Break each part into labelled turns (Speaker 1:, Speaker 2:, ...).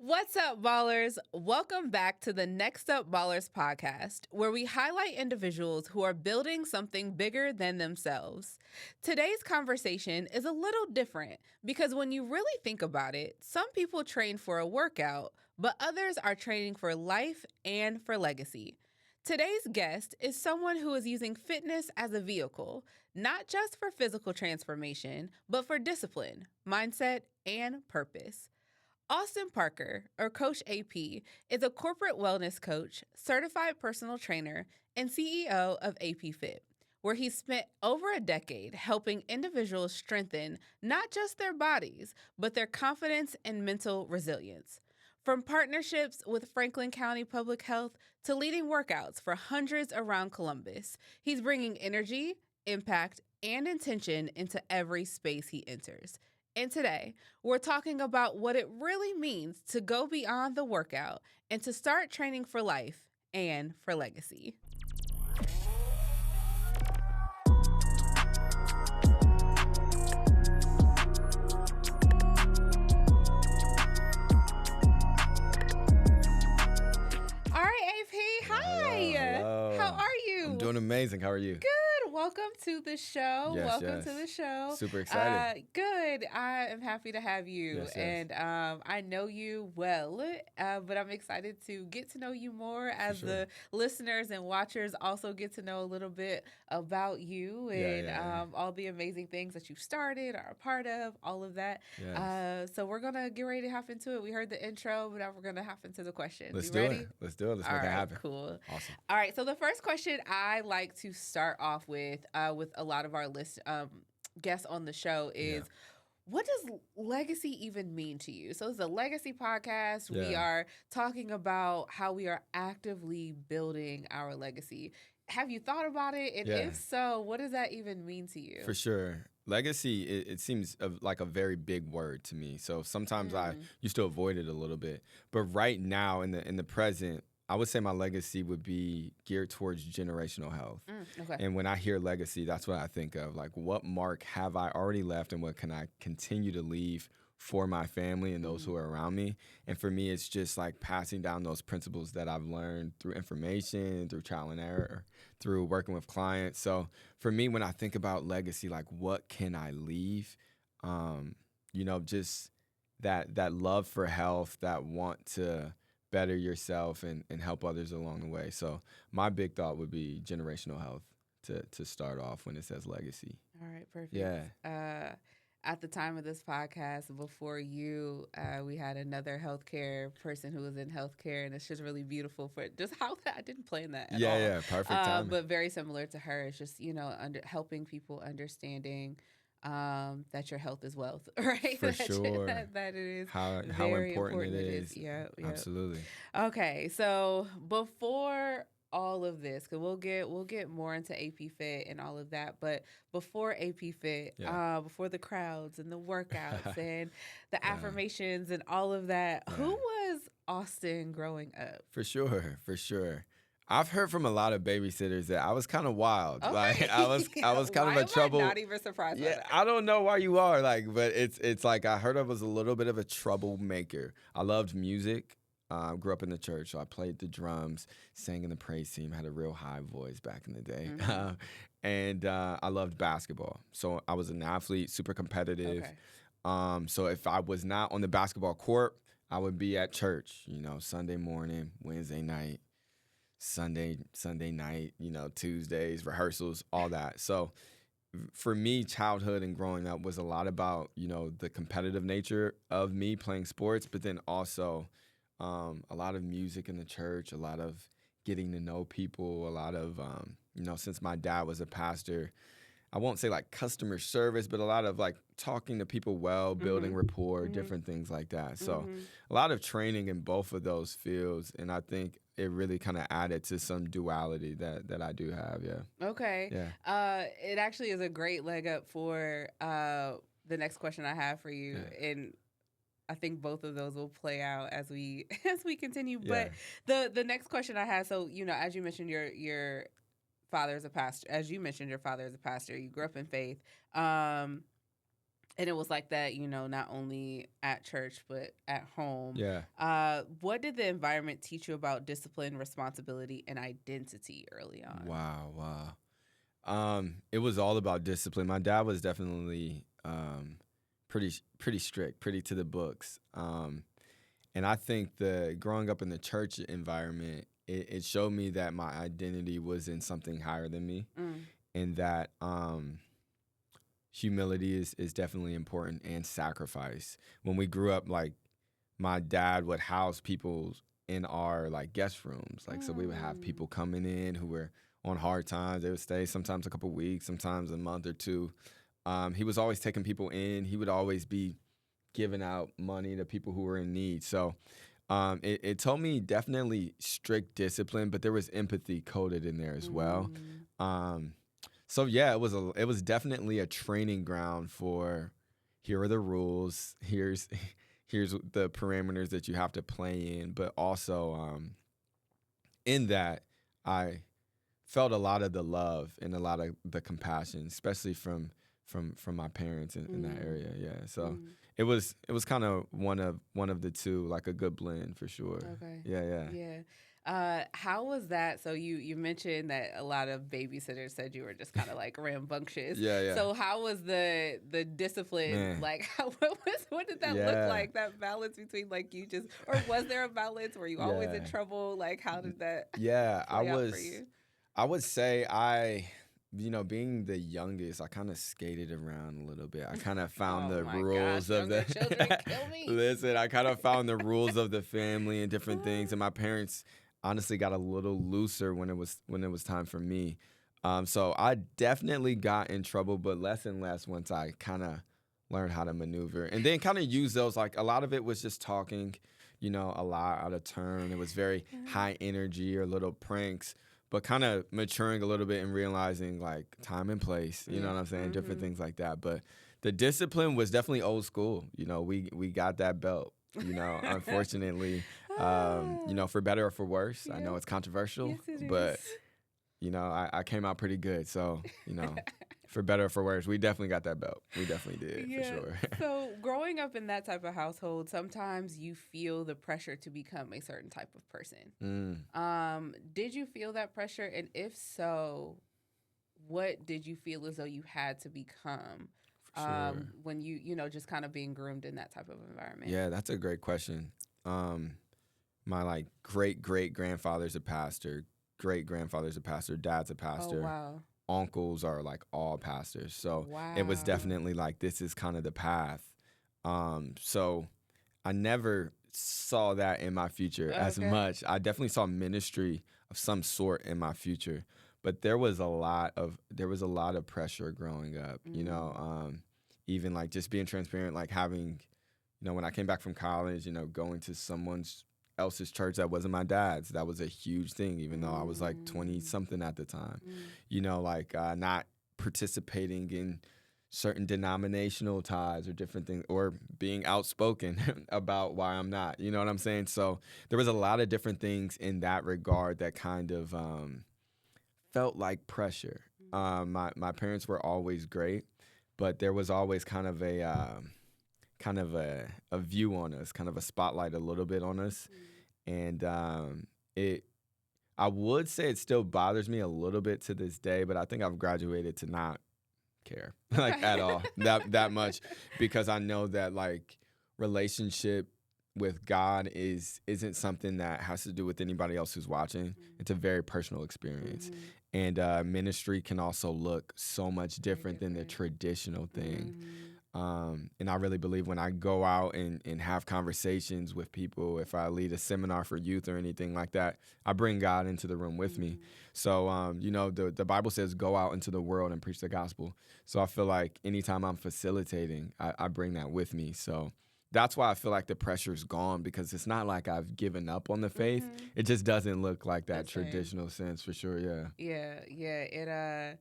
Speaker 1: What's up, ballers? Welcome back to the NxtUp Ballers Podcast, where we highlight individuals who are building something bigger than themselves. Today's conversation is a little different because when you really think about it, some people train for a workout, but others are training for life and for legacy. Today's guest is someone who is using fitness as a vehicle, not just for physical transformation, but for discipline, mindset, and purpose. Austin Parker, or Coach AP, is a corporate wellness coach, certified personal trainer, and CEO of APFit, where he spent over a decade helping individuals strengthen not just their bodies, but their confidence and mental resilience. From partnerships with Franklin County Public Health to leading workouts for hundreds around Columbus, he's bringing energy, impact, and intention into every space he enters. And today, we're talking about what it really means to go beyond the workout and to start training for life and for legacy. All right, AP, hi.
Speaker 2: Hello.
Speaker 1: How are you?
Speaker 2: I'm doing amazing. How are you?
Speaker 1: Good. Welcome to the show.
Speaker 2: Yes,
Speaker 1: Welcome
Speaker 2: yes.
Speaker 1: to the show.
Speaker 2: Super excited.
Speaker 1: Good. I am happy to have you.
Speaker 2: Yes, yes.
Speaker 1: And I know you well, but I'm excited to get to know you more as
Speaker 2: sure.
Speaker 1: the listeners and watchers also get to know a little bit about you and all the amazing things that you've started, are a part of, all of that.
Speaker 2: Yes.
Speaker 1: So we're going to get ready to hop into it. We heard the intro, but now we're going to hop into the questions.
Speaker 2: Let's
Speaker 1: You
Speaker 2: do
Speaker 1: ready?
Speaker 2: it. Let's do it. Let's
Speaker 1: All
Speaker 2: make it
Speaker 1: right,
Speaker 2: happen.
Speaker 1: cool.
Speaker 2: Awesome.
Speaker 1: All right, so the first question I like to start off with a lot of our guests on the show is, what does legacy even mean to you? So it's a legacy podcast.
Speaker 2: Yeah.
Speaker 1: We are talking about how we are actively building our legacy. Have you thought about it? And if so, what does that even mean to you?
Speaker 2: For sure. Legacy, it seems like a very big word to me. So sometimes I used to avoid it a little bit. But right now, in the present, I would say my legacy would be geared towards generational health.
Speaker 1: Okay.
Speaker 2: And when I hear legacy, that's what I think of. Like, what mark have I already left and what can I continue to leave for my family and those who are around me? And for me, it's just like passing down those principles that I've learned through information, through trial and error, through working with clients. So for me, when I think about legacy, like, what can I leave? Just that love for health, that want to better yourself and help others along the way. So my big thought would be generational health to start off when it says legacy.
Speaker 1: All right, perfect.
Speaker 2: Yeah.
Speaker 1: At the time of this podcast, before you, we had another healthcare person who was in healthcare, and it's just really beautiful for just how that I didn't plan that at all.
Speaker 2: Yeah, perfect timing.
Speaker 1: But very similar to her. It's just helping people understanding that your health is wealth, right?
Speaker 2: For sure.
Speaker 1: That it is
Speaker 2: how
Speaker 1: very
Speaker 2: important it is.
Speaker 1: Yeah.
Speaker 2: Absolutely.
Speaker 1: Okay, so before all of this, because we'll get more into APFit and all of that, but before APFit, before the crowds and the workouts and the affirmations and all of that, who was Austin growing up?
Speaker 2: For sure. I've heard from a lot of babysitters that I was kind of wild.
Speaker 1: Okay.
Speaker 2: Like I was kind of a trouble.
Speaker 1: I'm not even surprised by that.
Speaker 2: I don't know why you are, but it's like I heard I was a little bit of a troublemaker. I loved music. Grew up in the church, so I played the drums, sang in the praise team, had a real high voice back in the day. And I loved basketball. So I was an athlete, super competitive.
Speaker 1: Okay.
Speaker 2: So if I was not on the basketball court, I would be at church, Sunday morning, Wednesday night, Sunday night, Tuesdays, rehearsals, all that. So for me, childhood and growing up was a lot about, the competitive nature of me playing sports, but then also a lot of music in the church, a lot of getting to know people, a lot of, since my dad was a pastor, I won't say like customer service, but a lot of like talking to people well, building rapport, different things like that. So a lot of training in both of those fields. And I think it really kind of added to some duality that I do have. Yeah.
Speaker 1: Okay.
Speaker 2: Yeah.
Speaker 1: It actually is a great leg up for the next question I have for you.
Speaker 2: Yeah.
Speaker 1: And I think both of those will play out as we continue.
Speaker 2: Yeah.
Speaker 1: But the next question I had, so as you mentioned, your father is a pastor. As you mentioned, your father is a pastor. You grew up in faith. And it was like that, not only at church, but at home.
Speaker 2: Yeah.
Speaker 1: What did the environment teach you about discipline, responsibility, and identity early on?
Speaker 2: Wow. It was all about discipline. My dad was definitely pretty strict, pretty to the books. And I think the growing up in the church environment, it showed me that my identity was in something higher than me, and that humility is definitely important, and sacrifice. When we grew up, like, my dad would house people in our like guest rooms. Like, so we would have people coming in who were on hard times. They would stay sometimes a couple weeks, sometimes a month or two. He was always taking people in. He would always be giving out money to people who were in need. So it told me definitely strict discipline, but there was empathy coded in there as well. So yeah, it was definitely a training ground for, here are the rules. Here's the parameters that you have to play in, but also in that I felt a lot of the love and a lot of the compassion, especially from my parents in that area. Yeah, so it was kind of one of the two, like a good blend for sure.
Speaker 1: Okay.
Speaker 2: Yeah.
Speaker 1: How was that? So you mentioned that a lot of babysitters said you were just kind of like rambunctious.
Speaker 2: Yeah.
Speaker 1: So how was the discipline?
Speaker 2: Man.
Speaker 1: Like, what did that look like? That balance between like you just, or was there a balance? Were you always in trouble? Like, how did that?
Speaker 2: Yeah,
Speaker 1: play out for you?
Speaker 2: I would say being the youngest, I kind of skated around a little bit. I kind of found the rules of the
Speaker 1: children kill me.
Speaker 2: Listen, I kind of found the rules of the family and different things, and my parents honestly got a little looser when it was time for me. So I definitely got in trouble, but less and less once I kind of learned how to maneuver, and then kind of use those. Like, a lot of it was just talking, a lot out of turn. It was very high energy or little pranks, but kind of maturing a little bit and realizing like time and place, you know what I'm saying? Different things like that. But the discipline was definitely old school. We got that belt, unfortunately, for better or for worse. I know it's controversial,
Speaker 1: Yes, it
Speaker 2: but,
Speaker 1: is.
Speaker 2: I came out pretty good. So, for better or for worse, we definitely got that belt. We definitely did, for sure.
Speaker 1: So growing up in that type of household, sometimes you feel the pressure to become a certain type of person. Did you feel that pressure? And if so, what did you feel as though you had to become when you just kind of being groomed in that type of environment?
Speaker 2: Yeah, that's a great question. My like great grandfather's a pastor, great grandfather's a pastor, dad's a pastor.
Speaker 1: Oh, wow.
Speaker 2: Uncles are like all pastors. So it was definitely like, this is kind of the path. So I never saw that in my future as much. I definitely saw ministry of some sort in my future, but there was a lot of pressure growing up, even like just being transparent, like having, when I came back from college, going to someone else's church that wasn't my dad's, that was a huge thing, even though I was like 20 something at the time, not participating in certain denominational ties or different things, or being outspoken about why I'm not, you know what I'm saying? So there was a lot of different things in that regard that kind of felt like pressure. My parents were always great, but there was always kind of a view on us, kind of a spotlight a little bit on us. And I would say it still bothers me a little bit to this day, but I think I've graduated to not care like at all that much, because I know that like relationship with God isn't something that has to do with anybody else who's watching. It's a very personal experience. And ministry can also look so much different than the traditional thing. And I really believe when I go out and have conversations with people, if I lead a seminar for youth or anything like that, I bring God into the room with me. So, the Bible says, go out into the world and preach the gospel. So I feel like anytime I'm facilitating, I bring that with me. So that's why I feel like the pressure's gone, because it's not like I've given up on the faith. It just doesn't look like that traditional sense, for sure.
Speaker 1: Yeah. It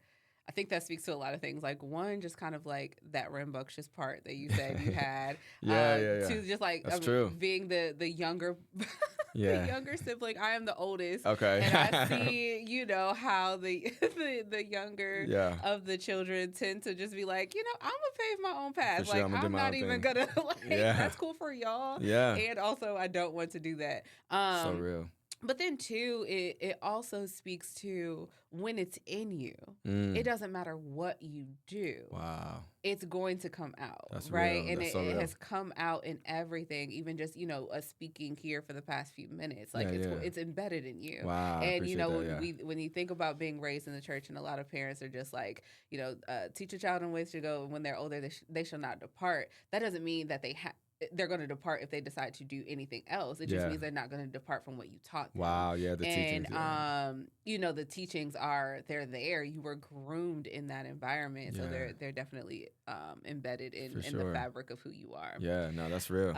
Speaker 1: I think that speaks to a lot of things. Like, one, just kind of like that rambunctious part that you said you had.
Speaker 2: Yeah.
Speaker 1: Two, just like
Speaker 2: That's true.
Speaker 1: being the younger the younger sibling. I am the oldest.
Speaker 2: Okay.
Speaker 1: And I see, how the younger of the children tend to just be like, I'm going to pave my own path.
Speaker 2: For sure,
Speaker 1: like, I'm not even going to, that's cool for y'all.
Speaker 2: Yeah.
Speaker 1: And also, I don't want to do that.
Speaker 2: So real.
Speaker 1: But then, too, it also speaks to when it's in you. It doesn't matter what you do.
Speaker 2: Wow.
Speaker 1: It's going to come out,
Speaker 2: That's
Speaker 1: right?
Speaker 2: real.
Speaker 1: And
Speaker 2: That's
Speaker 1: it has come out in everything, even just, us speaking here for the past few minutes. Like, it's embedded in you.
Speaker 2: Wow.
Speaker 1: And, when you think about being raised in the church, and a lot of parents are just like, teach a child in ways to go, and when they're older, they shall not depart. That doesn't mean that they're going to depart if they decide to do anything else. It just means they're not going to depart from what you taught them.
Speaker 2: Wow, the teachings.
Speaker 1: And, the teachings they're there. You were groomed in that environment. So they're definitely embedded in the fabric of who you are.
Speaker 2: Yeah, no, that's real.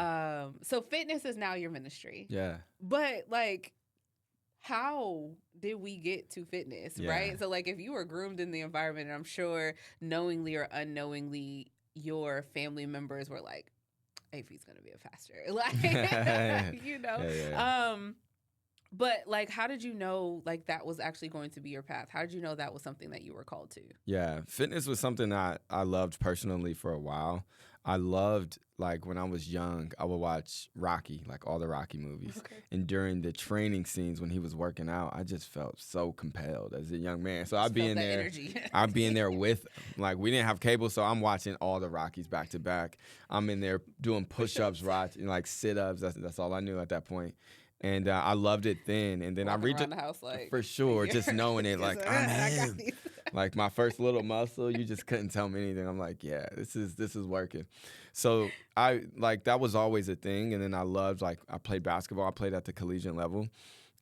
Speaker 1: So fitness is now your ministry.
Speaker 2: Yeah.
Speaker 1: But, how did we get to fitness, right? So, if you were groomed in the environment, and I'm sure knowingly or unknowingly, your family members were like, AP's gonna be a pastor, But how did you know that was actually going to be your path? How did you know that was something that you were called to?
Speaker 2: Yeah, fitness was something that I loved personally for a while. I loved when I was young, I would watch Rocky, all the Rocky movies. Okay. And during the training scenes when he was working out, I just felt so compelled as a young man. So I'd be in there. I'd be in there with we didn't have cable, so I'm watching all the Rockies back to back. I'm in there doing push-ups, sit-ups. That's all I knew at that point. And I loved it then. And then I reached
Speaker 1: around the house
Speaker 2: for sure, just knowing it, I'm in. My first little muscle, you just couldn't tell me anything. I'm like, yeah, this is working. So I that was always a thing. And then I loved I played basketball. I played at the collegiate level.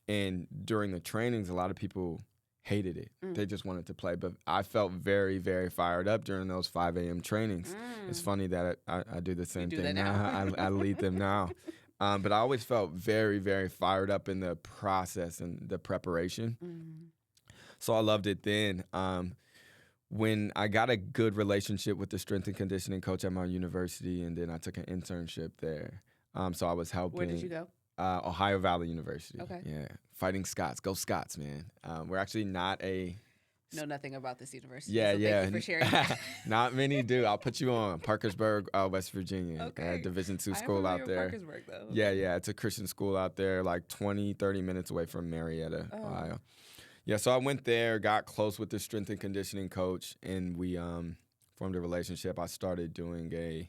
Speaker 2: And during the trainings, a lot of people hated it. They just wanted to play. But I felt very, very fired up during those 5 a.m. trainings. It's funny that I do the same thing now. I lead them now. But I always felt very, very fired up in the process and the preparation. So I loved it then. When I got a good relationship with the strength and conditioning coach at my university, and then I took an internship there. So I was helping.
Speaker 1: Where did you go?
Speaker 2: Ohio Valley University.
Speaker 1: Okay.
Speaker 2: Yeah. Fighting Scots. Go Scots, man. We're actually not a...
Speaker 1: Know nothing about this university.
Speaker 2: Yeah,
Speaker 1: so thank you for sharing that.
Speaker 2: Not many do. I'll put you on. Parkersburg, West Virginia.
Speaker 1: Okay.
Speaker 2: Division II school out there.
Speaker 1: Parkersburg, though.
Speaker 2: Yeah. It's a Christian school out there, 20, 30 minutes away from Marietta, Ohio. Yeah, so I went there, got close with the strength and conditioning coach, and we formed a relationship. I started doing a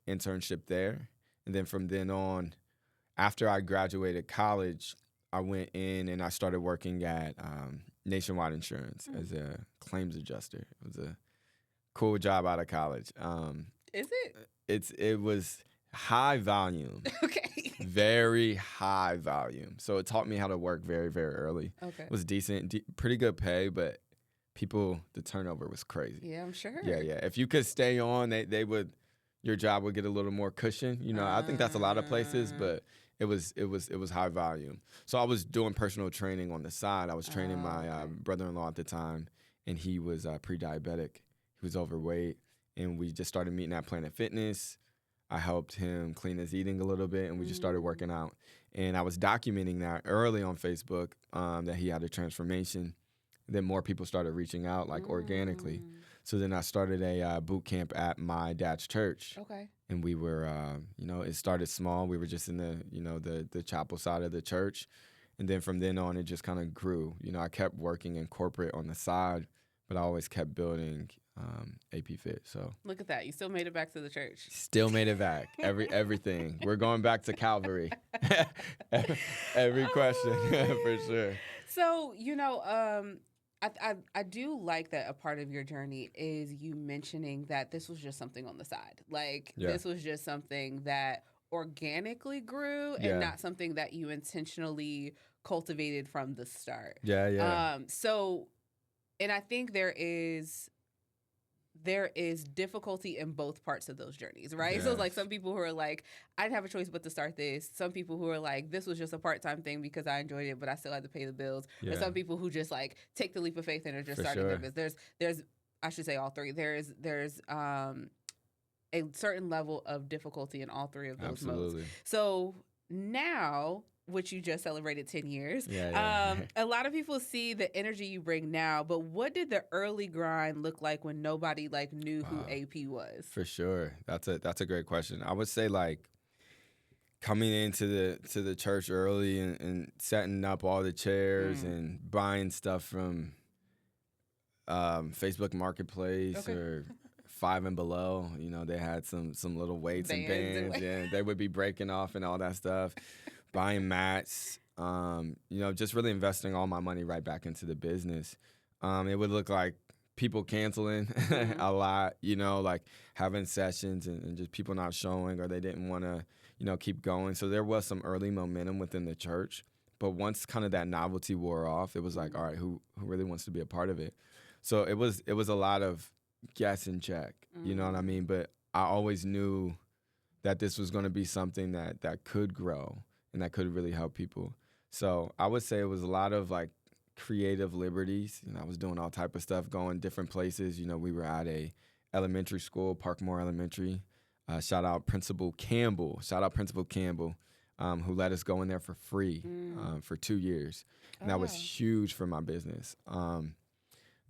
Speaker 2: internship there. And then from then on, after I graduated college, I went in and I started working at Nationwide Insurance as a claims adjuster. It was a cool job out of college.
Speaker 1: Is it?
Speaker 2: It was high volume.
Speaker 1: Okay.
Speaker 2: Very high volume. So it taught me how to work very, very early.
Speaker 1: Okay.
Speaker 2: It was decent, pretty good pay, but the turnover was crazy.
Speaker 1: Yeah, I'm sure.
Speaker 2: Yeah. If you could stay on, they would, your job would get a little more cushion. I think that's a lot of places, but it was high volume. So I was doing personal training on the side. I was training my brother-in-law at the time, and he was pre-diabetic. He was overweight, and we just started meeting at Planet Fitness. I helped him clean his eating a little bit, and we just started working out. And I was documenting that early on Facebook that he had a transformation. Then more people started reaching out organically. So then I started a boot camp at my dad's church.
Speaker 1: Okay.
Speaker 2: And we were, it started small. We were just in the chapel side of the church. And then from then on, it just kind of grew. I kept working in corporate on the side, but I always kept building APFit. So
Speaker 1: look at that. You still made it back to the church.
Speaker 2: Still made it back. Everything. We're going back to Calvary. Every question, for sure.
Speaker 1: So, I do like that a part of your journey is you mentioning that this was just something on the side. This was just something that organically grew and not something that you intentionally cultivated from the start.
Speaker 2: Yeah.
Speaker 1: And I think there is difficulty in both parts of those journeys, right?
Speaker 2: Yes.
Speaker 1: So it's some people who are like, I didn't have a choice but to start this. Some people who are like, this was just a part-time thing because I enjoyed it, but I still had to pay the bills.
Speaker 2: Yeah.
Speaker 1: Or some people who just take the leap of faith and are just starting their business. There's I should say all three. There's a certain level of difficulty in all three of those modes. So now which you just celebrated 10 years.
Speaker 2: Yeah.
Speaker 1: A lot of people see the energy you bring now, but what did the early grind look like when nobody like knew who AP was?
Speaker 2: For sure. That's a great question. I would say like coming into the church early and setting up all the chairs and buying stuff from Facebook Marketplace or Five and Below. You know, they had some little weights and bands. Yeah, they would be breaking off and all that stuff. Buying mats. You know, just really investing all my money right back into the business. It would look like people canceling a lot, you know, like having sessions and just people not showing or they didn't want to, you know, keep going. So there was some early momentum within the church. But once kind of that novelty wore off, it was like, all right, who really wants to be a part of it? So it was a lot of guess and check, you know what I mean? But I always knew that this was going to be something that could grow and that could really help people. So I would say it was a lot of like creative liberties. You know, I was doing all type of stuff, going different places. You know, we were at a elementary school, Parkmore Elementary. Shout out Principal Campbell, who let us go in there for free for 2 years. And that was huge for my business.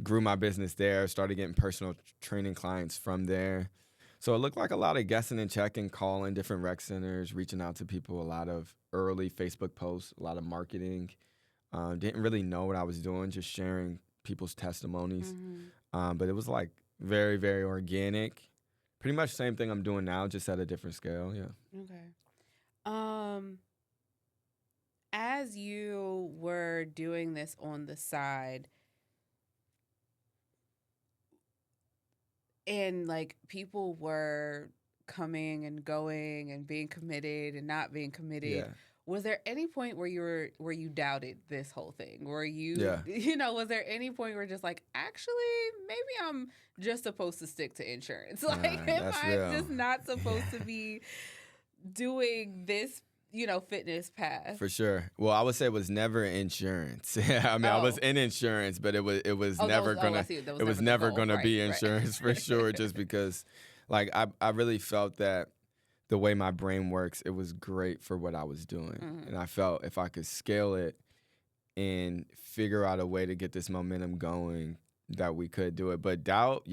Speaker 2: Grew my business there, started getting personal training clients from there. So it looked like a lot of guessing and checking, calling different rec centers, reaching out to people, a lot of early Facebook posts, a lot of marketing. Didn't really know what I was doing, just sharing people's testimonies. But it was like very, very organic. Pretty much same thing I'm doing now, just at a different scale, yeah.
Speaker 1: Okay. As you were doing this on the side, and like people were coming and going and being committed and not being committed. Was there any point where you doubted this whole thing? Were you, you know, was there any point where just like, actually, maybe I'm just supposed to stick to insurance? Like, am I just not supposed to be doing this, you know, fitness path?
Speaker 2: For sure. Well, I would say it was never insurance. I mean, I was in insurance, but it was never gonna be insurance for sure. Just because, like, I really felt that the way my brain works, it was great for what I was doing, and I felt if I could scale it and figure out a way to get this momentum going, that we could do it. But doubt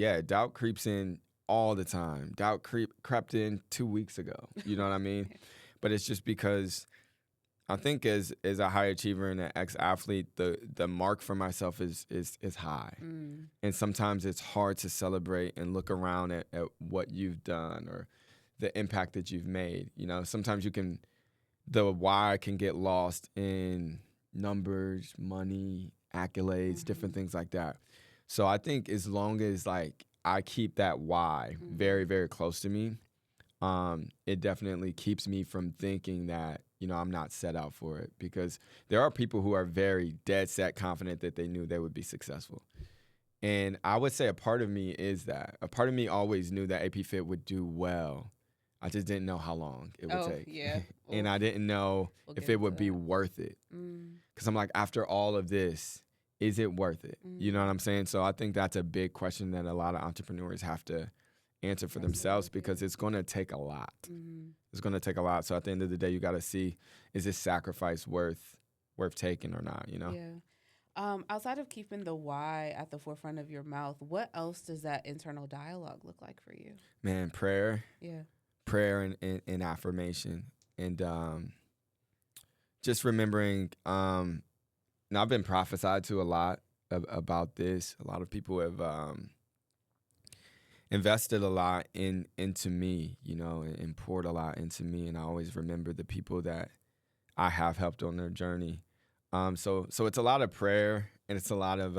Speaker 2: creeps in all the time. Doubt crept in 2 weeks ago. You know what I mean? But it's just because I think as a high achiever and an ex-athlete, the mark for myself is high. And sometimes it's hard to celebrate and look around at what you've done or the impact that you've made. You know, sometimes the why can get lost in numbers, money, accolades, different things like that. So I think as long as like I keep that why very, very close to me, it definitely keeps me from thinking that, you know, I'm not set out for it, because there are people who are very dead set confident that they knew they would be successful. And I would say a part of me is that. A part of me always knew that APFit would do well. I just didn't know how long it would take.
Speaker 1: Yeah.
Speaker 2: And I didn't know if it would be worth it. Because I'm like, after all of this, is it worth it? You know what I'm saying? So I think that's a big question that a lot of entrepreneurs have to answer for themselves, because it's going to take a lot. It's going to take a lot. So at the end of the day, you got to see, is this sacrifice worth taking or not, you know?
Speaker 1: Yeah. Outside of keeping the why at the forefront of your mouth, what else does that internal dialogue look like for you?
Speaker 2: Man, prayer.
Speaker 1: Yeah.
Speaker 2: Prayer and affirmation. And just remembering, now I've been prophesied to a lot about this. A lot of people have invested a lot into me, you know, and poured a lot into me. And I always remember the people that I have helped on their journey. So it's a lot of prayer, and it's a lot of,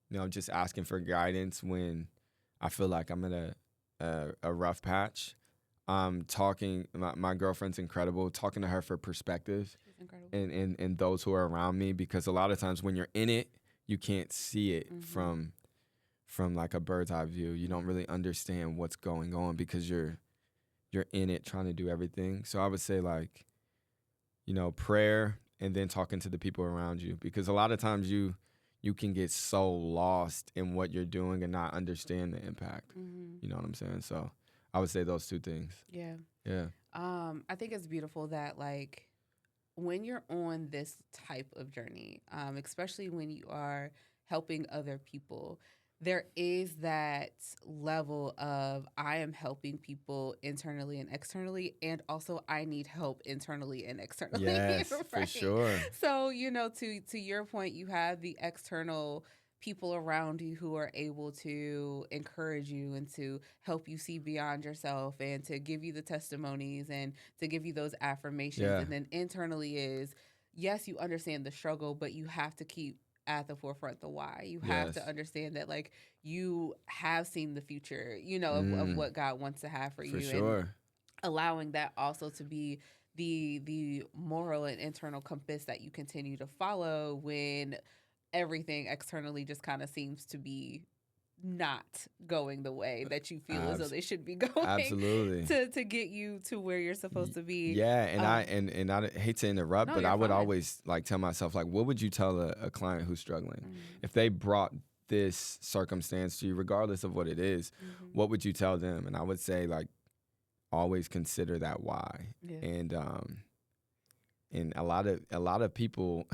Speaker 2: you know, just asking for guidance when I feel like I'm in a rough patch. Talking, my girlfriend's incredible, talking to her for perspective.
Speaker 1: She's incredible.
Speaker 2: And those who are around me, because a lot of times when you're in it, you can't see it from like a bird's eye view. You don't really understand what's going on because you're in it trying to do everything. So I would say, like, you know, prayer, and then talking to the people around you, because a lot of times you can get so lost in what you're doing and not understand the impact. You know what I'm saying? So I would say those two things.
Speaker 1: Yeah.
Speaker 2: Yeah.
Speaker 1: I think it's beautiful that, like, when you're on this type of journey, especially when you are helping other people, there is that level of I am helping people internally and externally, and also I need help internally and externally.
Speaker 2: Yes,
Speaker 1: right?
Speaker 2: for sure.
Speaker 1: So, to your point, you have the external people around you who are able to encourage you and to help you see beyond yourself and to give you the testimonies and to give you those affirmations.
Speaker 2: Yeah.
Speaker 1: And then internally is, yes, you understand the struggle, but you have to keep at the forefront the why. You have to
Speaker 2: Yes.
Speaker 1: understand that like you have seen the future, of
Speaker 2: Mm,
Speaker 1: what God wants to have for
Speaker 2: for
Speaker 1: you, and
Speaker 2: sure.
Speaker 1: allowing that also to be the moral and internal compass that you continue to follow when everything externally just kind of seems to be not going the way that you feel as though
Speaker 2: Abs-
Speaker 1: they should be going
Speaker 2: Absolutely.
Speaker 1: to get you to where you're supposed to be.
Speaker 2: Yeah, and I
Speaker 1: Um,
Speaker 2: and I hate to interrupt,
Speaker 1: no,
Speaker 2: but
Speaker 1: you're
Speaker 2: I would
Speaker 1: fine.
Speaker 2: always like tell myself like, what would you tell a client who's struggling
Speaker 1: Mm-hmm.
Speaker 2: if they brought this circumstance to you, regardless of what it is?
Speaker 1: Mm-hmm.
Speaker 2: What would you tell them? And I would say like, always consider that why.
Speaker 1: Yeah.
Speaker 2: And a lot of people,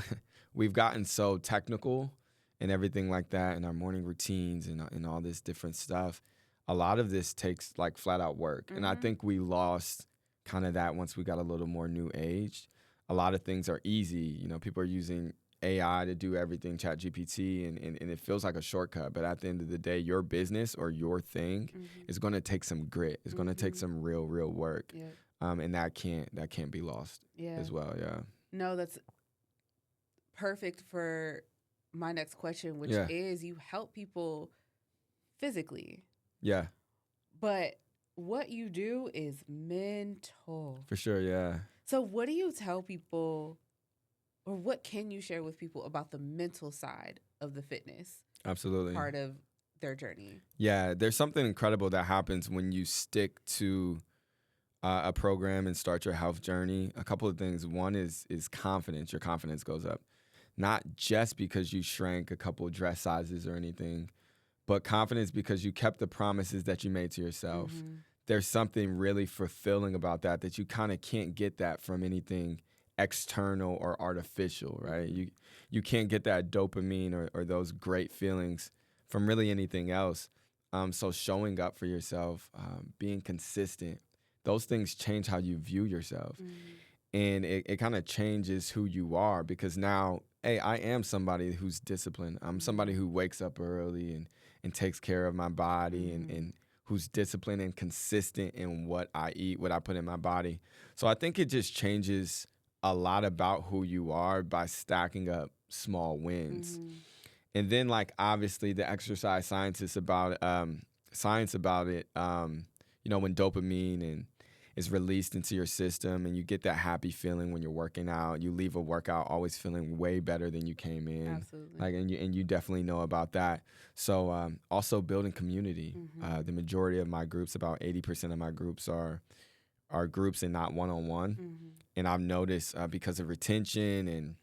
Speaker 2: we've gotten so technical and everything like that in our morning routines and all this different stuff. A lot of this takes like flat out work. And I
Speaker 1: Mhm.
Speaker 2: think we lost kind of that once we got a little more new aged. A lot of things are easy. People are using AI to do everything, chat GPT, and it feels like a shortcut. But at the end of the day, your business or your thing
Speaker 1: Mhm.
Speaker 2: is going to take some grit. It's going to take
Speaker 1: Mhm.
Speaker 2: some real work.
Speaker 1: Yeah.
Speaker 2: And that can't be lost
Speaker 1: Yeah.
Speaker 2: as well. Yeah.
Speaker 1: No, that's perfect for my next question, which
Speaker 2: Yeah.
Speaker 1: is you help people physically,
Speaker 2: Yeah.
Speaker 1: but what you do is mental.
Speaker 2: For sure. Yeah.
Speaker 1: So, what do you tell people, or what can you share with people about the mental side of the fitness
Speaker 2: Absolutely.
Speaker 1: part of their journey?
Speaker 2: Yeah. There's something incredible that happens when you stick to a program and start your health journey. A couple of things. One is confidence. Your confidence goes up, not just because you shrank a couple of dress sizes or anything, but confidence because you kept the promises that you made to yourself.
Speaker 1: Mm-hmm.
Speaker 2: There's something really fulfilling about that you kind of can't get that from anything external or artificial, right? You can't get that dopamine or those great feelings from really anything else. So showing up for yourself, being consistent, those things change how you view yourself.
Speaker 1: Mm-hmm.
Speaker 2: And it kind of changes who you are because now, hey, I am somebody who's disciplined. I'm somebody who wakes up early and takes care of my body and who's disciplined and consistent in what I eat, what I put in my body. So I think it just changes a lot about who you are by stacking up small wins.
Speaker 1: Mm-hmm.
Speaker 2: And then like obviously the exercise science about it, when dopamine and is released into your system and you get that happy feeling when you're working out. You leave a workout always feeling way better than you came in.
Speaker 1: Absolutely.
Speaker 2: Like and you definitely know about that. So also building community.
Speaker 1: Mm-hmm.
Speaker 2: The majority of my groups, about 80% of my groups are groups and not one-on-one.
Speaker 1: Mm-hmm.
Speaker 2: And I've noticed because of retention and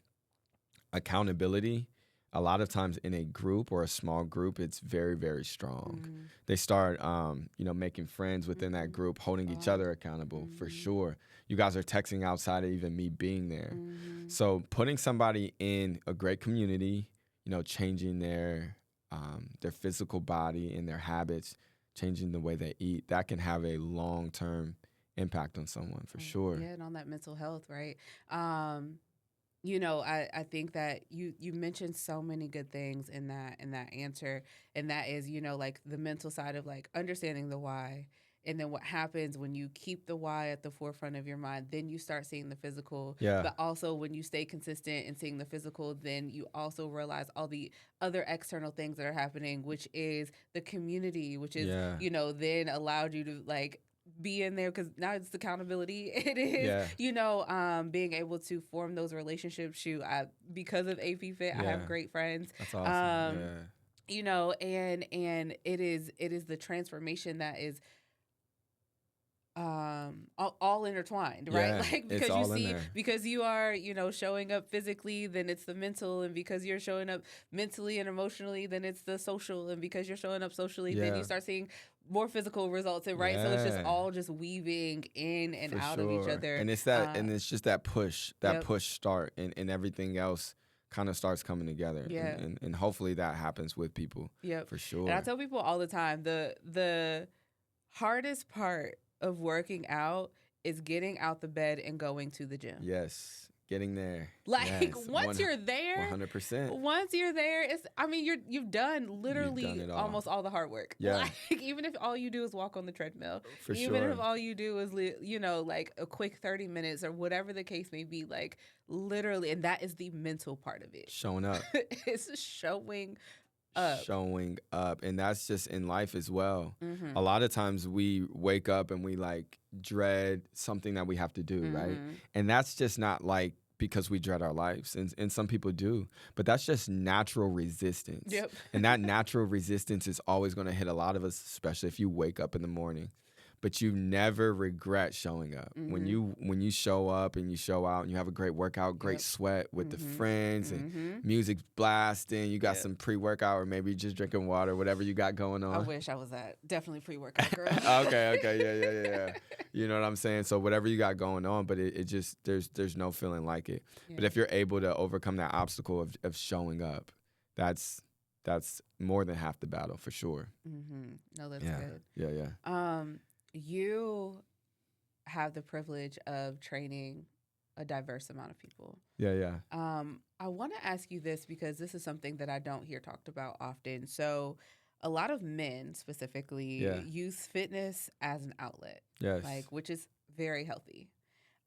Speaker 2: accountability, a lot of times in a group or a small group, it's very, very strong.
Speaker 1: Mm-hmm.
Speaker 2: They start, making friends within that group, holding each other accountable for sure. You guys are texting outside of even me being there.
Speaker 1: Mm-hmm.
Speaker 2: So putting somebody in a great community, changing their physical body and their habits, changing the way they eat, that can have a long-term impact on someone for sure.
Speaker 1: Yeah, and on that mental health, right? I think that you mentioned so many good things in that answer, and that is, like the mental side of like understanding the why. And then what happens when you keep the why at the forefront of your mind, then you start seeing the physical.
Speaker 2: Yeah.
Speaker 1: But also when you stay consistent in seeing the physical, then you also realize all the other external things that are happening, which is the community, which is, then allowed you to like be in there because now it's accountability. It is, being able to form those relationships. Because of APFit, I have great friends.
Speaker 2: That's awesome.
Speaker 1: And it is the transformation that is all intertwined, right?
Speaker 2: Yeah,
Speaker 1: Like
Speaker 2: it's all in there.
Speaker 1: because you are, showing up physically, then it's the mental, and because you're showing up mentally and emotionally, then it's the social, and because you're showing up socially, then you start seeing more physical results in, right? So it's just
Speaker 2: Yeah.
Speaker 1: all just weaving in and
Speaker 2: For
Speaker 1: out of each
Speaker 2: sure.
Speaker 1: other.
Speaker 2: And it's that, and it's just that
Speaker 1: Yep.
Speaker 2: push start, and everything else kind of starts coming together.
Speaker 1: Yeah.
Speaker 2: And hopefully that happens with people.
Speaker 1: Yep.
Speaker 2: For sure.
Speaker 1: And I tell people all the time, the hardest part of working out is getting out the bed and going to the gym.
Speaker 2: Yes. Getting there.
Speaker 1: Like
Speaker 2: Yes.
Speaker 1: once you're there,
Speaker 2: 100%.
Speaker 1: once you're there, you've done literally
Speaker 2: it all.
Speaker 1: almost all the hard work.
Speaker 2: Yeah.
Speaker 1: Like even if all you do is walk on the treadmill,
Speaker 2: For
Speaker 1: even
Speaker 2: sure.
Speaker 1: if all you do is like a quick 30 minutes or whatever the case may be, like literally, and that is the mental part of it.
Speaker 2: Showing up.
Speaker 1: It's showing up.
Speaker 2: Showing up. And that's just in life as well.
Speaker 1: Mm-hmm.
Speaker 2: A lot of times we wake up and we like dread something that we have to do, right? And that's just not like because we dread our lives. And some people do. But that's just natural resistance.
Speaker 1: Yep.
Speaker 2: And that natural resistance is always going to hit a lot of us, especially if you wake up in the morning. But you never regret showing up. When you show up and you show out and you have a great workout, great sweat with the friends and music's blasting, you got some pre-workout or maybe just drinking water, whatever you got going on.
Speaker 1: I wish I was that. Definitely pre-workout girl.
Speaker 2: Okay. Yeah. You know what I'm saying? So whatever you got going on, but it just, there's no feeling like it. Yeah. But if you're able to overcome that obstacle of showing up, that's more than half the battle for sure.
Speaker 1: No, that's good.
Speaker 2: Yeah.
Speaker 1: You have the privilege of training a diverse amount of people.
Speaker 2: Yeah.
Speaker 1: I want to ask you this because this is something that I don't hear talked about often. So a lot of men specifically use fitness as an outlet.
Speaker 2: Yes.
Speaker 1: Which is very healthy.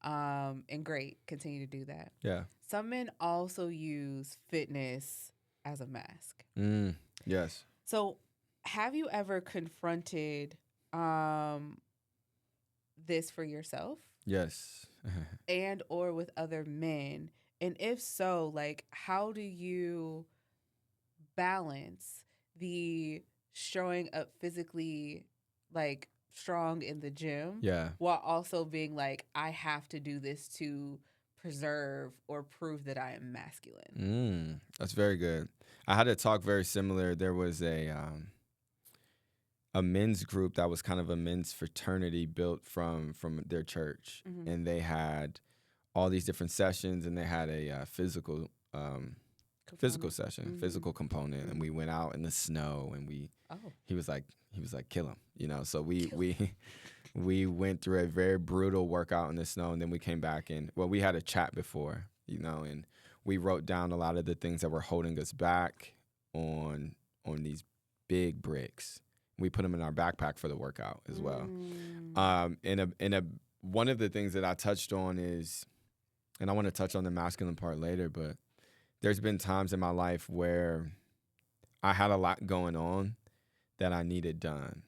Speaker 1: And great. Continue to do that.
Speaker 2: Yeah.
Speaker 1: Some men also use fitness as a mask.
Speaker 2: Yes.
Speaker 1: So have you ever confronted this for yourself?
Speaker 2: Yes.
Speaker 1: And or with other men? And if so, like, how do you balance the showing up physically, like, strong in the gym, while also being like, I have to do this to preserve or prove that I am masculine?
Speaker 2: That's very good. I had a talk very similar. There was a men's group that was kind of a men's fraternity built from their church, and they had all these different sessions, and they had a physical session, physical component, and we went out in the snow, and he was like kill him, you know. So we went through a very brutal workout in the snow, and then we came back and we had a chat before, you know, and we wrote down a lot of the things that were holding us back on these big bricks. We put them in our backpack for the workout as well. One of the things that I touched on is, and I want to touch on the masculine part later, but there's been times in my life where I had a lot going on that I needed done.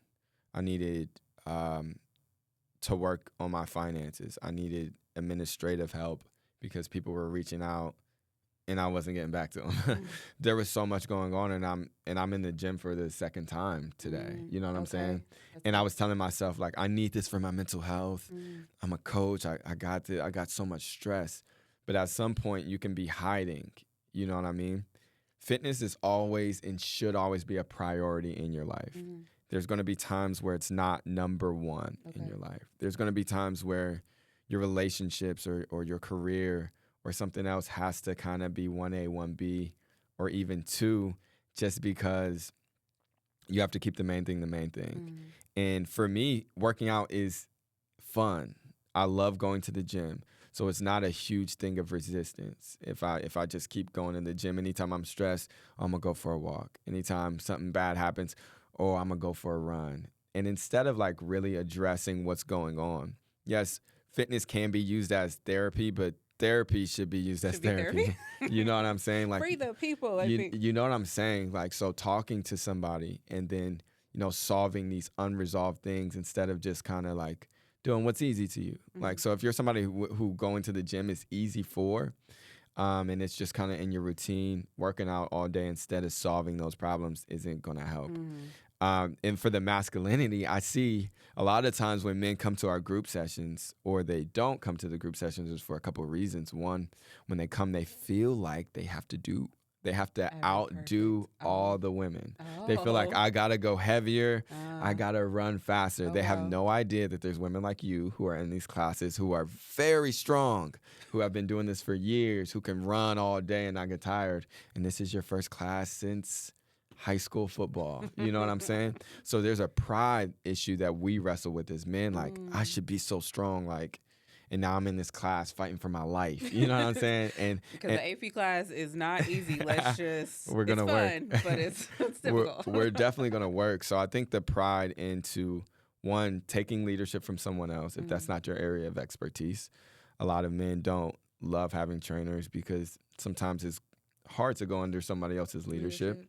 Speaker 2: I needed to work on my finances. I needed administrative help because people were reaching out and I wasn't getting back to them. There was so much going on, and I'm in the gym for the second time today. You know what I'm saying? And I was telling myself, like, I need this for my mental health. I'm a coach. I got so much stress. But at some point, you can be hiding. You know what I mean? Fitness is always and should always be a priority in your life. There's going to be times where it's not number one in your life. There's going to be times where your relationships or your career or something else has to kind of be 1A, 1B, or even 2, just because you have to keep the main thing the main thing. And for me, working out is fun. I love going to the gym. So it's not a huge thing of resistance. If I just keep going in the gym, anytime I'm stressed, I'm going to go for a walk. Anytime something bad happens, I'm going to go for a run. And instead of like really addressing what's going on, yes, fitness can be used as therapy, but therapy should be used as therapy. You know what I'm saying? Like,
Speaker 1: free the people, I think.
Speaker 2: You know what I'm saying? Like, so talking to somebody and then, you know, solving these unresolved things instead of just kind of like doing what's easy to you. Like, so if you're somebody who going to the gym is easy for, and it's just kind of in your routine, working out all day instead of solving those problems isn't going to help. And for the masculinity, I see a lot of times when men come to our group sessions or they don't come to the group sessions, is for a couple of reasons. One, when they come, they feel like they have to do They have to
Speaker 1: Ever
Speaker 2: outdo
Speaker 1: perfect.
Speaker 2: all
Speaker 1: Oh.
Speaker 2: the women. They feel like I gotta go heavier. I gotta run faster.
Speaker 1: Oh,
Speaker 2: They have
Speaker 1: wow.
Speaker 2: no idea that there's women like you who are in these classes who are very strong, who have been doing this for years, who can run all day and not get tired. And this is your first class since high school football. You know what I'm saying? So there's a pride issue that we wrestle with as men. Like, I should be so strong. Like, and now I'm in this class fighting for my life. You know what I'm saying? And
Speaker 1: Because the AP class is not easy. Let's just,
Speaker 2: we're gonna
Speaker 1: it's
Speaker 2: work.
Speaker 1: fun, but it's difficult.
Speaker 2: we're definitely gonna work. So I think the pride into one, taking leadership from someone else, if that's not your area of expertise. A lot of men don't love having trainers because sometimes it's hard to go under somebody else's leadership.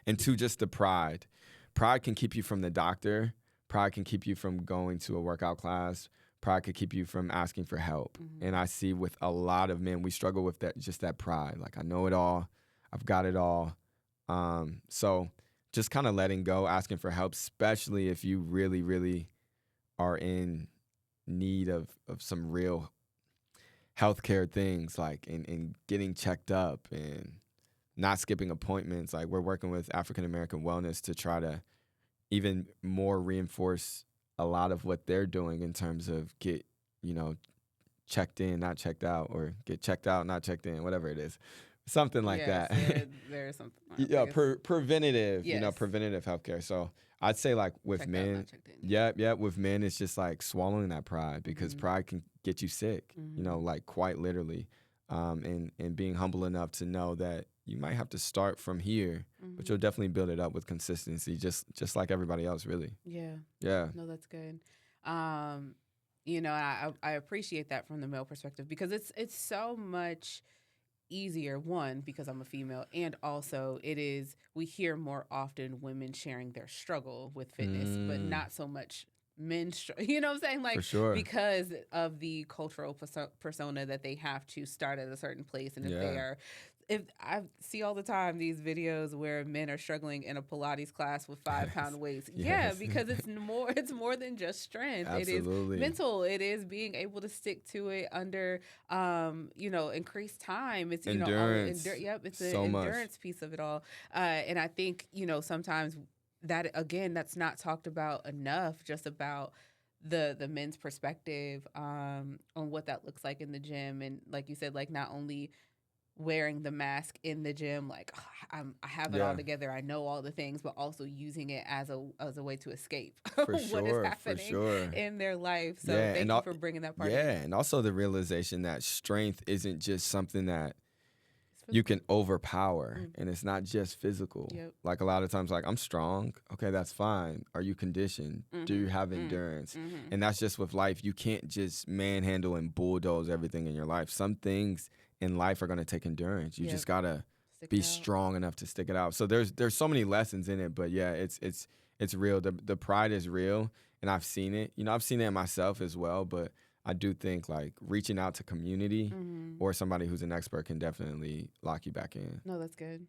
Speaker 2: And two, just the pride. Pride can keep you from the doctor. Pride can keep you from going to a workout class. Pride could keep you from asking for help. And I see with a lot of men, we struggle with that, just that pride. Like, I know it all. I've got it all. So just kind of letting go, asking for help, especially if you really, really are in need of some real healthcare things, like and getting checked up and not skipping appointments. Like, we're working with African American Wellness to try to even more reinforce a lot of what they're doing in terms of get, checked in, not checked out, or get checked out, not checked in, whatever it is. Something like that.
Speaker 1: There's something.
Speaker 2: Yeah, preventative,
Speaker 1: Yes.
Speaker 2: preventative healthcare. So I'd say, like, with
Speaker 1: Checked out,
Speaker 2: men,
Speaker 1: not checked in.
Speaker 2: with men, it's just like swallowing that pride, because pride can get you sick, like, quite literally. And being humble enough to know that you might have to start from here, but you'll definitely build it up with consistency, just like everybody else, really.
Speaker 1: Yeah.
Speaker 2: Yeah.
Speaker 1: No, that's good. I appreciate that from the male perspective, because it's so much easier, one, because I'm a female, and also we hear more often women sharing their struggle with fitness, but not so much men, you know what I'm saying? Like,
Speaker 2: For sure.
Speaker 1: because of the cultural persona that they have to start at a certain place. And if I see all the time these videos where men are struggling in a Pilates class with 5-pound weights.
Speaker 2: Yes.
Speaker 1: Yeah, because it's more than just strength.
Speaker 2: Absolutely.
Speaker 1: It is mental. It is being able to stick to it under increased time. It's
Speaker 2: endurance.
Speaker 1: It's an
Speaker 2: so
Speaker 1: endurance
Speaker 2: much.
Speaker 1: piece of it all. And I think, sometimes that, again, that's not talked about enough, just about the men's perspective on what that looks like in the gym. And like you said, like, not only wearing the mask in the gym, like, I have it all together, I know all the things, but also using it as a way to escape what is happening in their life. So thank you for bringing that part in.
Speaker 2: And also the realization that strength isn't just something that you can overpower, and it's not just physical. Like, a lot of times, like, I'm strong. Okay, that's fine. Are you conditioned? Do you have endurance? And that's just with life. You can't just manhandle and bulldoze everything in your life. Some things in life are going to take endurance. You just got to be strong enough to stick it out. So there's so many lessons in it, but yeah, it's real. The pride is real, and I've seen it. I've seen it in myself as well, but I do think, like, reaching out to community or somebody who's an expert can definitely lock you back in.
Speaker 1: No, that's good.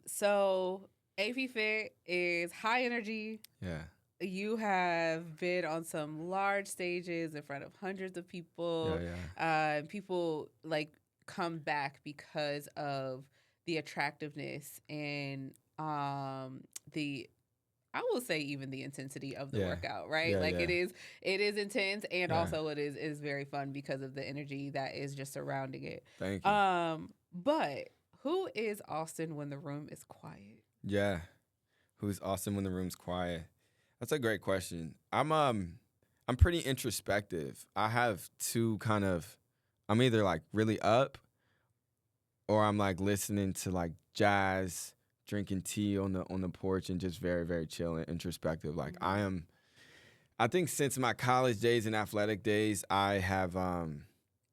Speaker 1: So APFit is high energy.
Speaker 2: Yeah.
Speaker 1: You have been on some large stages in front of hundreds of people. People, like, come back because of the attractiveness and I will say even the intensity of the workout, right? It is intense, and also it is very fun because of the energy that is just surrounding it.
Speaker 2: Thank you.
Speaker 1: But who is Austin when the room is quiet?
Speaker 2: Yeah. Who's Austin when the room's quiet? That's a great question. I'm pretty introspective. I have two I'm either, like, really up, or I'm, like, listening to, like, jazz, drinking tea on the porch, and just very, very chill and introspective. Like, I think since my college days and athletic days, I have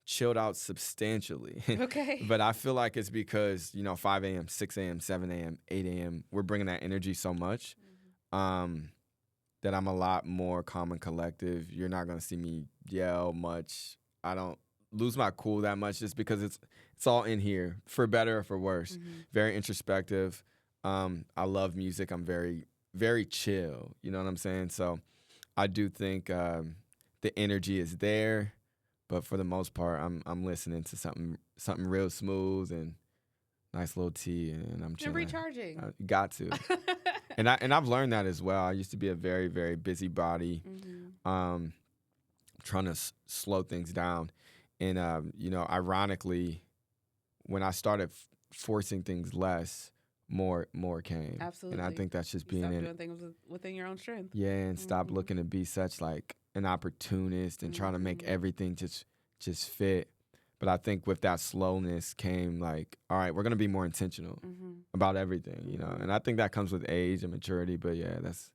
Speaker 2: chilled out substantially.
Speaker 1: Okay.
Speaker 2: But I feel like it's because, 5 a.m., 6 a.m., 7 a.m., 8 a.m., we're bringing that energy so much that I'm a lot more calm and collective. You're not going to see me yell much. I don't lose my cool that much, just because it's all in here, for better or for worse. Very introspective. I love music. I'm very, very chill. You know what I'm saying? So I do think the energy is there, but for the most part, I'm listening to something real smooth and nice little tea, and I'm chilling.
Speaker 1: recharging.
Speaker 2: Got to. And I've learned that as well. I used to be a very, very busybody, trying to slow things down. And, ironically, when I started forcing things less, more came.
Speaker 1: Absolutely.
Speaker 2: And I think that's just being
Speaker 1: doing things within your own strength.
Speaker 2: Yeah, and stop looking to be such like an opportunist and trying to make everything just fit. But I think with that slowness came like, all right, we're gonna be more intentional about everything, And I think that comes with age and maturity. But yeah, that's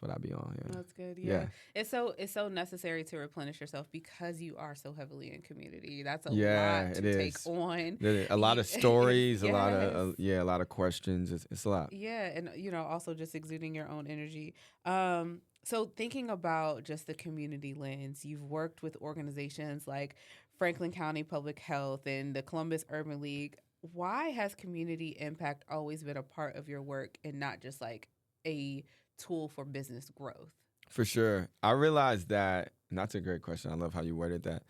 Speaker 2: what I be on. Yeah,
Speaker 1: that's good. Yeah. It's so necessary to replenish yourself because you are so heavily in community. That's a lot to take on.
Speaker 2: A lot of stories, a lot of questions. It's a lot.
Speaker 1: Yeah, and also just exuding your own energy. So thinking about just the community lens, you've worked with organizations like Franklin County Public Health and the Columbus Urban League. Why has community impact always been a part of your work and not just like a tool for business growth?
Speaker 2: For sure. I realized that, and that's a great question. I love how you worded that.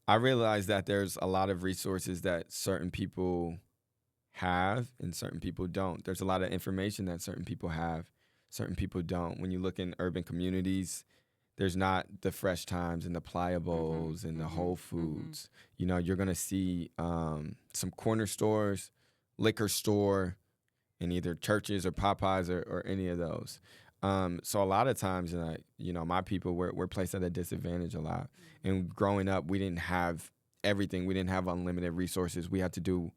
Speaker 2: I realized that there's a lot of resources that certain people have and certain people don't. There's a lot of information that certain people have, certain people don't. When you look in urban communities, there's not the Fresh Times and the Pliables and the Whole Foods. You're going to see some corner stores, liquor store, and either churches or Popeyes or any of those. So a lot of times, my people, we're placed at a disadvantage a lot. And growing up, we didn't have everything. We didn't have unlimited resources. We had to do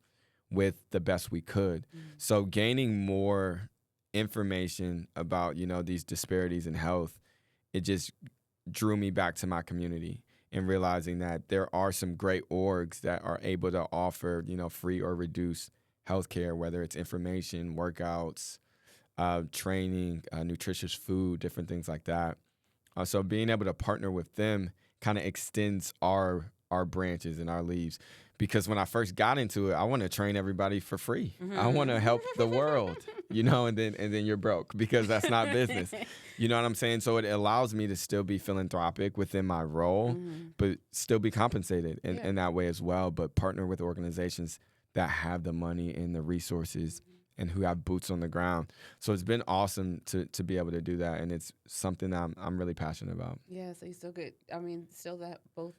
Speaker 2: with the best we could. So gaining more information about, these disparities in health, it just drew me back to my community and realizing that there are some great orgs that are able to offer, free or reduced healthcare, whether it's information, workouts, training, nutritious food, different things like that. So being able to partner with them kind of extends our branches and our leaves. Because when I first got into it, I want to train everybody for free. I want to help the world, and then you're broke because that's not business. You know what I'm saying? So it allows me to still be philanthropic within my role, but still be compensated in that way as well. But partner with organizations that have the money and the resources and who have boots on the ground. So it's been awesome to be able to do that, and it's something that I'm really passionate about.
Speaker 1: Yeah, so you still get, still that both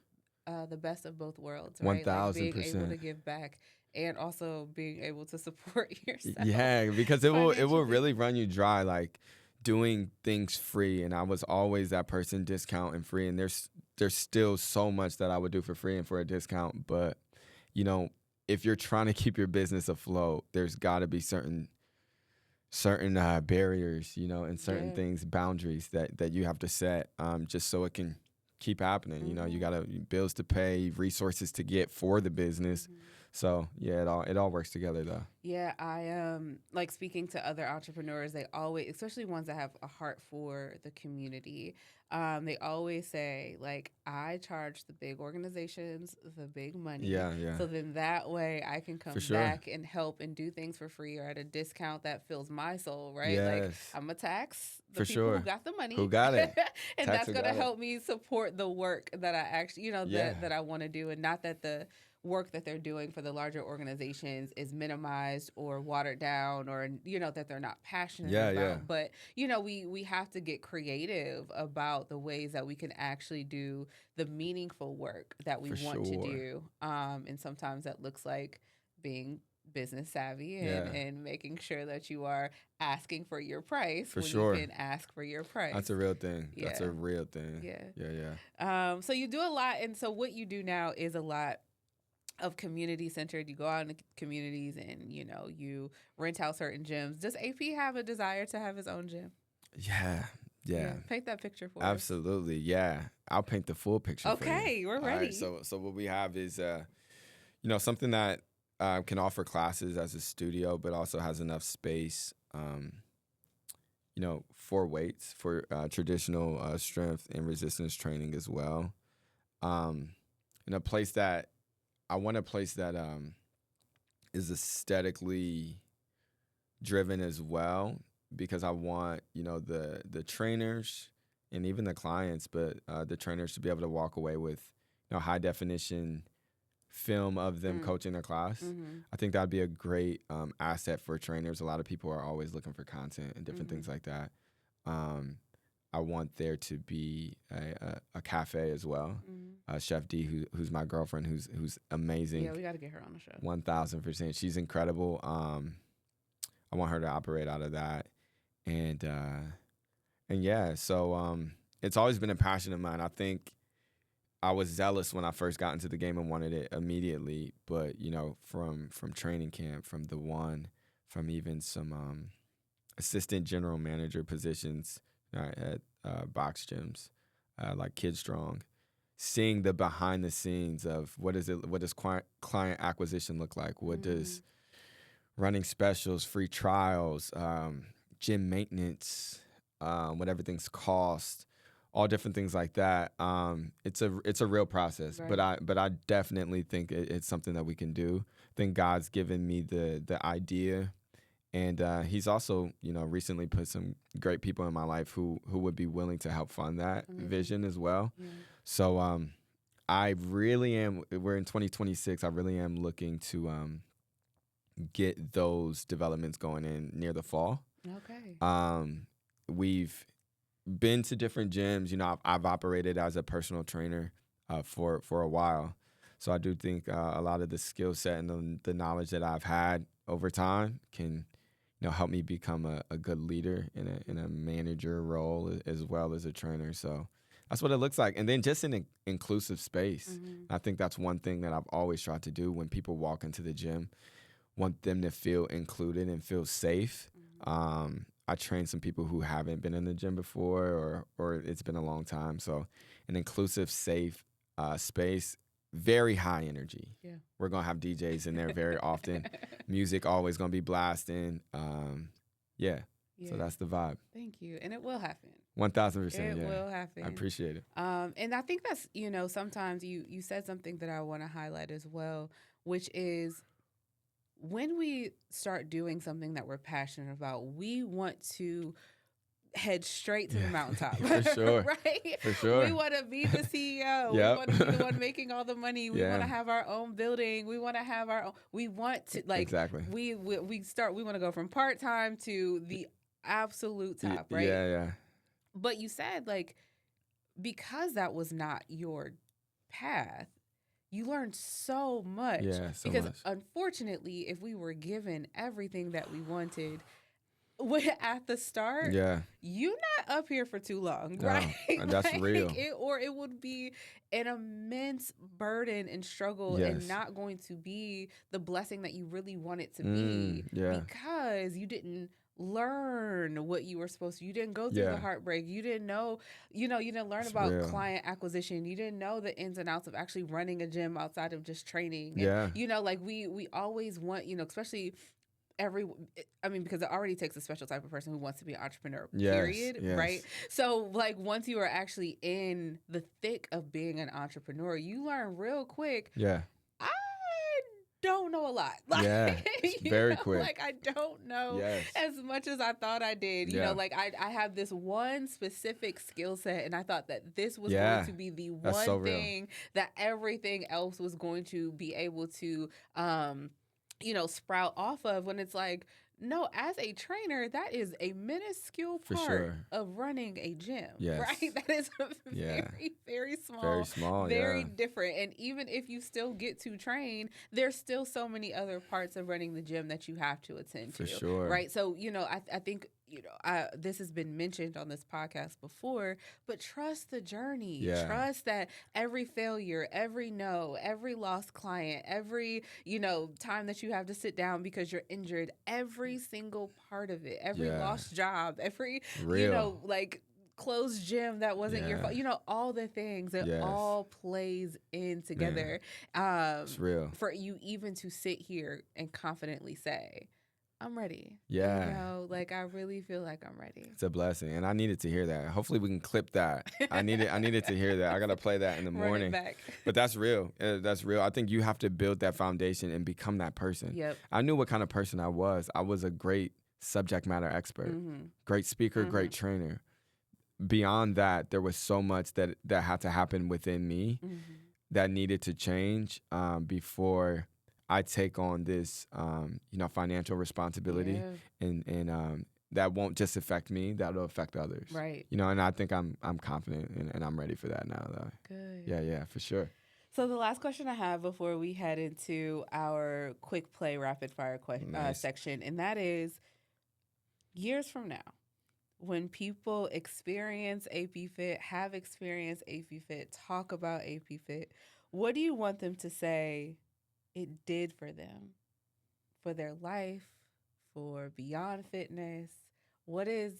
Speaker 1: the best of both worlds, right?
Speaker 2: 1,000%.
Speaker 1: Like being able to give back and also being able to support yourself.
Speaker 2: Yeah, because it will really run you dry, like doing things free. And I was always that person, discount and free. And there's still so much that I would do for free and for a discount. But, if you're trying to keep your business afloat, there's got to be certain barriers, and certain things, boundaries that you have to set, just so it can keep happening. You got bills to pay, resources to get for the business. So yeah, it all works together though.
Speaker 1: Yeah, I like speaking to other entrepreneurs, they always, especially ones that have a heart for the community, they always say, like, I charge the big organizations the big money.
Speaker 2: Yeah.
Speaker 1: So then that way I can come back and help and do things for free or at a discount that fills my soul, right?
Speaker 2: Yes.
Speaker 1: Like, I'm going to tax the
Speaker 2: for
Speaker 1: people
Speaker 2: sure.
Speaker 1: who got the money.
Speaker 2: Who got it.
Speaker 1: And that's going to help me support the work that I actually, that I want to do, and not that the work that they're doing for the larger organizations is minimized or watered down, or that they're not passionate about. But we have to get creative about the ways that we can actually do the meaningful work that we want to do, and sometimes that looks like being business savvy and making sure that you are asking for your price when you can ask for your price.
Speaker 2: That's a real thing. That's a real thing.
Speaker 1: Yeah. So you do a lot, and so what you do now is a lot of community centered. You go out in the communities and you rent out certain gyms. Does AP have a desire to have his own gym?
Speaker 2: Yeah.
Speaker 1: Paint that picture for us.
Speaker 2: Absolutely. Yeah. I'll paint the full picture for you.
Speaker 1: Okay, we're ready.
Speaker 2: All right, so what we have is something that can offer classes as a studio, but also has enough space for weights, for traditional strength and resistance training as well. In a place that I want, a place that is aesthetically driven as well, because I want, the trainers and even the clients, but the trainers to be able to walk away with, high definition film of them coaching their class. I think that'd be a great asset for trainers. A lot of people are always looking for content and different things like that. I want there to be a cafe as well. Chef D, who's my girlfriend, who's amazing.
Speaker 1: Yeah, we got to get her on the show.
Speaker 2: 1000%. She's incredible. I want her to operate out of that. And yeah, so it's always been a passion of mine. I think I was zealous when I first got into the game and wanted it immediately. But, you know, from training camp, from the one, from even some assistant general manager positions at box gyms, like Kid Strong, seeing the behind the scenes of what does client acquisition look like? What does running specials, free trials, gym maintenance, what everything's cost, all different things like that. It's a real process, right. but I definitely think it's something that we can do. I think God's given me the idea, and He's also, you know, recently put some great people in my life who would be willing to help fund that vision as well. So I really am. We're in 2026. I really am looking to get those developments going in near the fall.
Speaker 1: Okay.
Speaker 2: We've been to different gyms. You know, I've operated as a personal trainer for a while. So I do think a lot of the skill set and the knowledge that I've had over time can, you know, help me become a good leader in a manager role as well as a trainer. So that's what it looks like. And then just an inclusive space. I think that's one thing that I've always tried to do when people walk into the gym. Want them to feel included and feel safe. I train some people who haven't been in the gym before or it's been a long time. So an inclusive, safe space, very high energy.
Speaker 1: Yeah.
Speaker 2: We're going to have DJs in there very often. Music always going to be blasting. Yeah. So that's the vibe.
Speaker 1: Thank you. And it will happen.
Speaker 2: 1000%.
Speaker 1: It will happen.
Speaker 2: I appreciate it.
Speaker 1: And I think that's, you know, sometimes you said something that I want to highlight as well, which is, when we start doing something that we're passionate about, we want to head straight to the mountaintop.
Speaker 2: For sure.
Speaker 1: Right?
Speaker 2: For sure.
Speaker 1: We want to be the CEO.
Speaker 2: Yep.
Speaker 1: We want to be the one making all the money. We want to have our own building. We want to have our own. We want to, like,
Speaker 2: exactly.
Speaker 1: We want to go from part-time to the absolute top, right?
Speaker 2: Yeah.
Speaker 1: But you said, like, because that was not your path, you learned so much.
Speaker 2: Yeah, so
Speaker 1: because
Speaker 2: much.
Speaker 1: Unfortunately, if we were given everything that we wanted at the start, you're not up here for too long, right?
Speaker 2: That's like, real.
Speaker 1: It would be an immense burden and struggle and not going to be the blessing that you really want it to be because you didn't learn what you were supposed to. You didn't go through the heartbreak. You didn't know, you didn't learn about client acquisition. You didn't know the ins and outs of actually running a gym outside of just training. And, like we always want, especially because it already takes a special type of person who wants to be an entrepreneur, period, right? So, like, once you are actually in the thick of being an entrepreneur, you learn real quick. I don't know a lot. Like,
Speaker 2: very quick.
Speaker 1: Like, I don't know as much as I thought I did. You know, like, I have this one specific skill set, and I thought that this was going to be the one thing that everything else was going to be able to sprout off of, when it's like, no, as a trainer, that is a minuscule part of running a gym, right? That is very, very small, very different. And even if you still get to train, there's still so many other parts of running the gym that you have to attend to, right? So, I think, this has been mentioned on this podcast before, but trust the journey. Trust that every failure, every no, every lost client, every, time that you have to sit down because you're injured, every single part of it, every lost job, every, closed gym that wasn't your fault, all the things, it all plays in together.
Speaker 2: It's real.
Speaker 1: For you even to sit here and confidently say, I'm ready. I really feel like I'm ready.
Speaker 2: It's a blessing, and I needed to hear that. Hopefully, we can clip that. I needed to hear that. I gotta play that in the morning.
Speaker 1: Run it back.
Speaker 2: But that's real. That's real. I think you have to build that foundation and become that person.
Speaker 1: Yep.
Speaker 2: I knew what kind of person I was. I was a great subject matter expert, great speaker, great trainer. Beyond that, there was so much that had to happen within me. that needed to change before I take on this, financial responsibility,
Speaker 1: Yeah.
Speaker 2: and that won't just affect me; that'll affect others.
Speaker 1: Right.
Speaker 2: And I think I'm confident and I'm ready for that now, though.
Speaker 1: Good.
Speaker 2: Yeah, for sure.
Speaker 1: So the last question I have before we head into our quick play rapid fire
Speaker 2: Nice.
Speaker 1: section, and that is years from now, when people experience APFit, have experienced APFit, talk about APFit, what do you want them to say it did for them, for their life, for beyond fitness? What is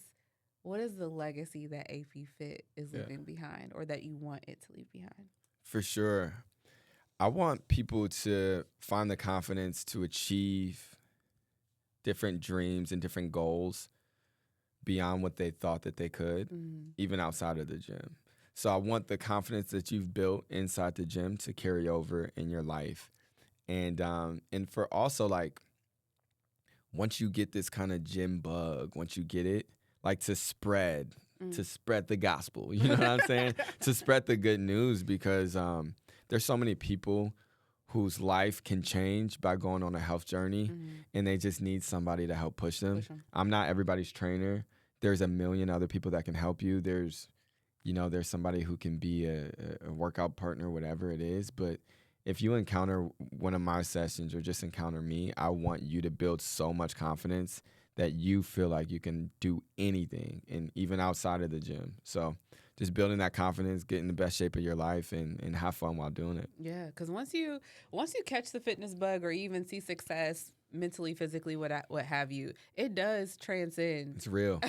Speaker 1: the legacy that APFit is leaving behind, or that you want it to leave behind?
Speaker 2: For sure. I want people to find the confidence to achieve different dreams and different goals beyond what they thought that they could, even outside of the gym. So I want the confidence that you've built inside the gym to carry over in your life. And for also, like, once you get this kind of gym bug, once you get it, like, to spread the gospel, you know what I'm saying? To spread the good news, because there's so many people whose life can change by going on a health journey, and they just need somebody to help push them. I'm not everybody's trainer. There's a million other people that can help you. There's somebody who can be a workout partner, whatever it is. But if you encounter one of my sessions or just encounter me, I want you to build so much confidence that you feel like you can do anything, and even outside of the gym. So just building that confidence, get in the best shape of your life, and have fun while doing it.
Speaker 1: Yeah, because once you catch the fitness bug, or even see success mentally, physically, what have you, it does transcend.
Speaker 2: It's real.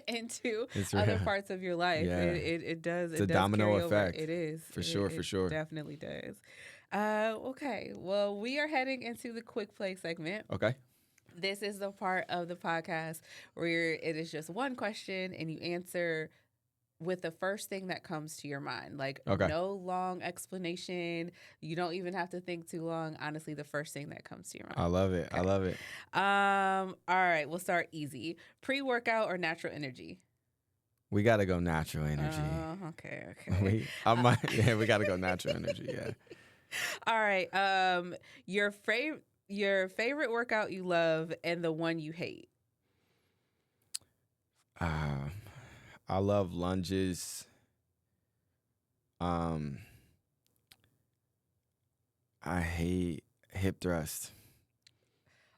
Speaker 1: into other parts of your life.
Speaker 2: Yeah.
Speaker 1: It does.
Speaker 2: It's a domino effect.
Speaker 1: It is.
Speaker 2: For sure.
Speaker 1: It definitely does. Okay. Well, we are heading into the quick play segment.
Speaker 2: Okay.
Speaker 1: This is the part of the podcast where it is just one question and you answer with the first thing that comes to your mind. Like, no long explanation. You don't even have to think too long. Honestly, the first thing that comes to your mind.
Speaker 2: I love it.
Speaker 1: Okay.
Speaker 2: I love it.
Speaker 1: All right, we'll start easy. Pre-workout or natural energy?
Speaker 2: We got to go natural energy.
Speaker 1: Okay.
Speaker 2: We got to go natural energy, yeah.
Speaker 1: All right. Your favorite workout you love and the one you hate?
Speaker 2: I love lunges. I hate hip thrust.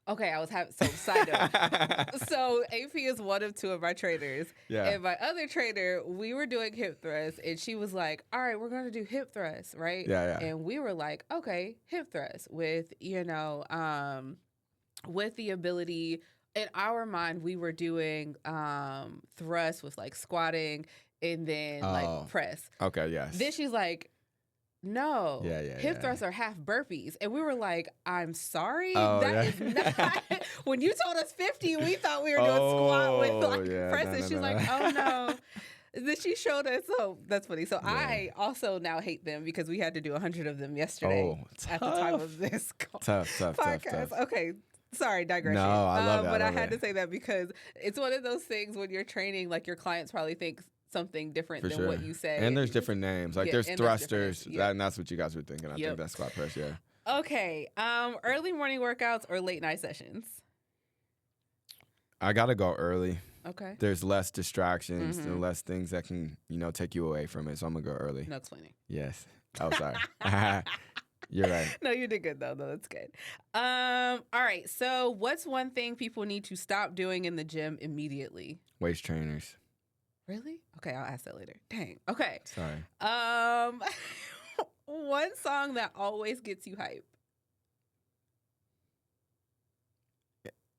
Speaker 1: Okay, side note. So AP is one of two of my trainers.
Speaker 2: Yeah.
Speaker 1: And my other trainer, we were doing hip thrust, and she was like, all right, we're going to do hip thrust, right?
Speaker 2: Yeah.
Speaker 1: And we were like, okay, hip thrust with, with the ability, in our mind, we were doing thrust with like squatting and then like press.
Speaker 2: Okay, yes.
Speaker 1: Then she's like, no, hip thrusts
Speaker 2: yeah.
Speaker 1: are half burpees. And we were like, I'm sorry.
Speaker 2: That
Speaker 1: is not. When you told us 50, we thought we were doing squat with like presses. She's like, oh no. Then she showed us. So that's funny. So I also now hate them because we had to do 100 of them yesterday at the time of this podcast.
Speaker 2: Tough.
Speaker 1: Okay. Sorry, digression.
Speaker 2: No, I love that.
Speaker 1: But I had to say that because it's one of those things when you're training, like your clients probably think something different than what you say.
Speaker 2: And there's different names. Like there's thrusters.
Speaker 1: And
Speaker 2: that's what you guys were thinking. I think that's squat press, yeah.
Speaker 1: Okay. Early morning workouts or late night sessions?
Speaker 2: I got to go early.
Speaker 1: Okay.
Speaker 2: There's less distractions and less things that can, take you away from it. So I'm going to go early.
Speaker 1: No explaining.
Speaker 2: Yes. Oh, sorry. You're right.
Speaker 1: No, you did good, though. No, that's good. All right. So what's one thing people need to stop doing in the gym immediately?
Speaker 2: Waist trainers.
Speaker 1: Really? Okay, I'll ask that later. Dang. Okay.
Speaker 2: Sorry.
Speaker 1: One song that always gets you hype.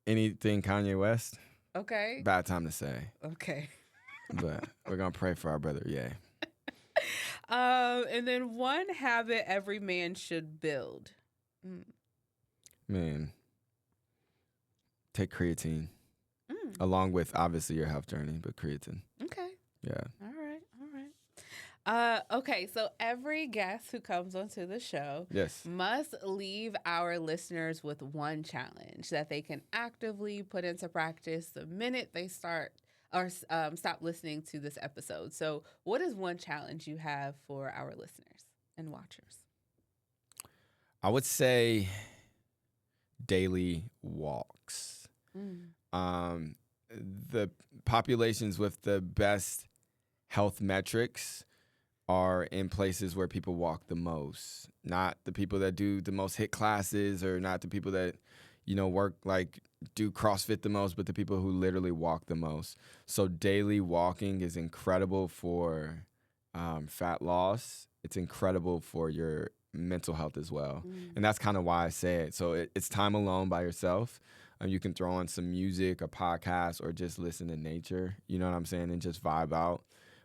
Speaker 2: Anything Kanye West?
Speaker 1: Okay.
Speaker 2: Bad time to say.
Speaker 1: Okay.
Speaker 2: But we're going to pray for our brother. Yeah.
Speaker 1: And then one habit every man should build.
Speaker 2: Man, take creatine. Along with, obviously, your health journey, but creatine.
Speaker 1: Okay.
Speaker 2: Yeah.
Speaker 1: All right. Okay, so every guest who comes onto the show must leave our listeners with one challenge that they can actively put into practice the minute they start or stop listening to this episode. So what is one challenge you have for our listeners and watchers?
Speaker 2: I would say daily walks. The populations with the best health metrics are in places where people walk the most, not the people that do the most HIIT classes, or not the people that, work do CrossFit the most, but the people who literally walk the most. So daily walking is incredible for fat loss. It's incredible for your mental health as well. And that's kind of why I say it. So it's time alone by yourself. You can throw on some music, a podcast, or just listen to nature, you know what I'm saying, and just vibe out.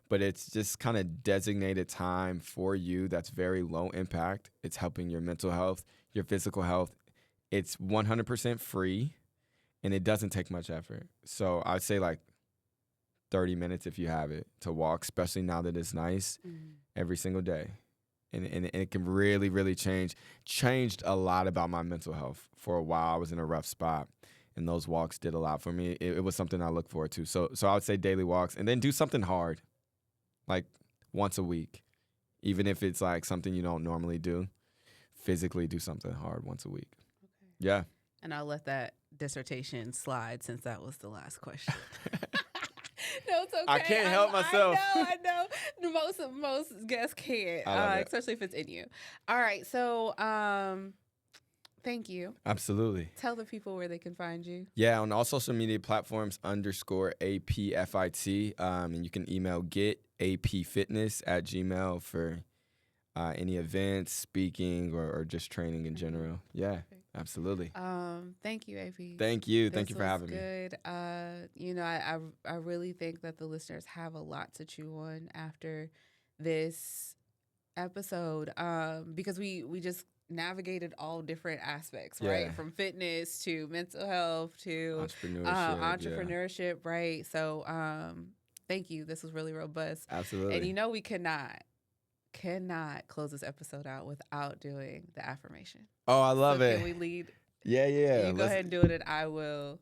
Speaker 2: But it's just kind of designated time for you that's very low impact. It's helping your mental health, your physical health. It's 100% free, and it doesn't take much effort. So I'd say 30 minutes if you have it to walk, especially now that it's nice, every single day. And it can really, really changed a lot about my mental health. For a while, I was in a rough spot, and those walks did a lot for me. It was something I look forward to. So I would say daily walks, and then do something hard, once a week. Even if it's something you don't normally do, physically do something hard once a week. Okay. Yeah.
Speaker 1: And I'll let that dissertation slide since that was the last question. No, it's okay.
Speaker 2: I can't help myself.
Speaker 1: I know. Most guests can't, especially if it's in you. All right. So, thank you.
Speaker 2: Absolutely.
Speaker 1: Tell the people where they can find you.
Speaker 2: Yeah, on all social media platforms, _APFIT. And you can email getapfitness@gmail for any events, speaking, or just training in general. Yeah, absolutely.
Speaker 1: Thank you, AP.
Speaker 2: Thank you. Thank you for having me.
Speaker 1: Good. I really think that the listeners have a lot to chew on after this episode, because we just navigated all different aspects, right? From fitness to mental health to entrepreneurship, right? So thank you. This was really robust.
Speaker 2: Absolutely.
Speaker 1: And we cannot close this episode out without doing the affirmation.
Speaker 2: Oh, I love it.
Speaker 1: Can we lead?
Speaker 2: Yeah.
Speaker 1: You go ahead and do it, and I will.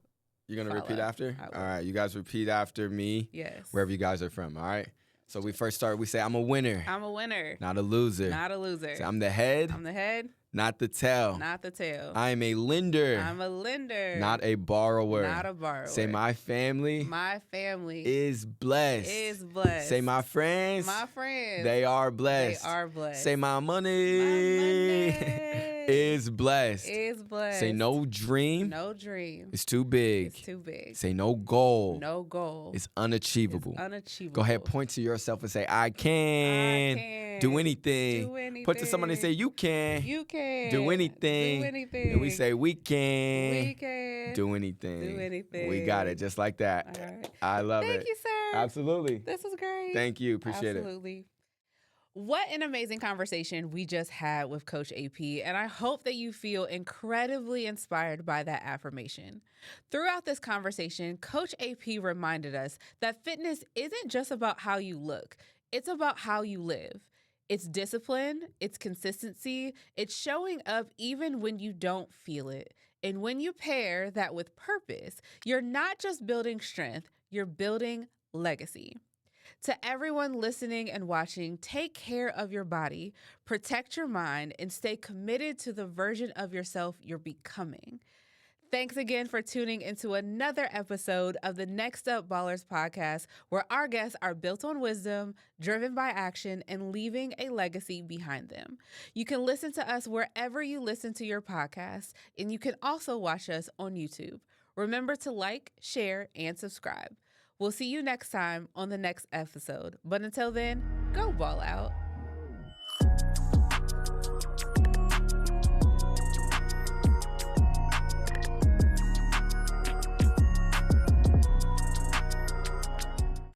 Speaker 2: You're going to repeat after? All right. You guys repeat after me.
Speaker 1: Yes.
Speaker 2: Wherever you guys are from. All right. So we first start, we say, I'm a winner.
Speaker 1: I'm a winner.
Speaker 2: Not a loser.
Speaker 1: Not a loser.
Speaker 2: Say, I'm the head.
Speaker 1: I'm the head.
Speaker 2: Not the tail.
Speaker 1: Not the tail.
Speaker 2: I am a lender.
Speaker 1: I'm a lender.
Speaker 2: Not a borrower.
Speaker 1: Not a borrower.
Speaker 2: Say my family.
Speaker 1: My family
Speaker 2: is blessed.
Speaker 1: Is blessed.
Speaker 2: Say my friends.
Speaker 1: My friends.
Speaker 2: They are blessed.
Speaker 1: They are blessed.
Speaker 2: Say my money.
Speaker 1: My money.
Speaker 2: Is blessed.
Speaker 1: Is blessed.
Speaker 2: Say no dream.
Speaker 1: No dream.
Speaker 2: It's too big.
Speaker 1: It's too big.
Speaker 2: Say no goal.
Speaker 1: No goal.
Speaker 2: It's unachievable.
Speaker 1: It's unachievable.
Speaker 2: Go ahead, point to yourself and say, I can. Do anything.
Speaker 1: Do anything.
Speaker 2: Point to somebody and say, you can.
Speaker 1: You can.
Speaker 2: Do anything.
Speaker 1: Do anything.
Speaker 2: And we say, we can.
Speaker 1: We can.
Speaker 2: Do anything.
Speaker 1: Do anything.
Speaker 2: We got it, just like that.
Speaker 1: All right.
Speaker 2: I love it.
Speaker 1: Thank you, sir.
Speaker 2: Absolutely.
Speaker 1: This was great.
Speaker 2: Thank you. Appreciate
Speaker 1: it. What an amazing conversation we just had with Coach AP, and I hope that you feel incredibly inspired by that affirmation. Throughout this conversation, Coach AP reminded us that fitness isn't just about how you look, it's about how you live. It's discipline, it's consistency, it's showing up even when you don't feel it. And when you pair that with purpose, you're not just building strength, you're building legacy. To everyone listening and watching, take care of your body, protect your mind, and stay committed to the version of yourself you're becoming. Thanks again for tuning into another episode of the NxtUp Ballers Podcast, where our guests are built on wisdom, driven by action, and leaving a legacy behind them. You can listen to us wherever you listen to your podcasts, and you can also watch us on YouTube. Remember to like, share, and subscribe. We'll see you next time on the next episode. But until then, go ball out.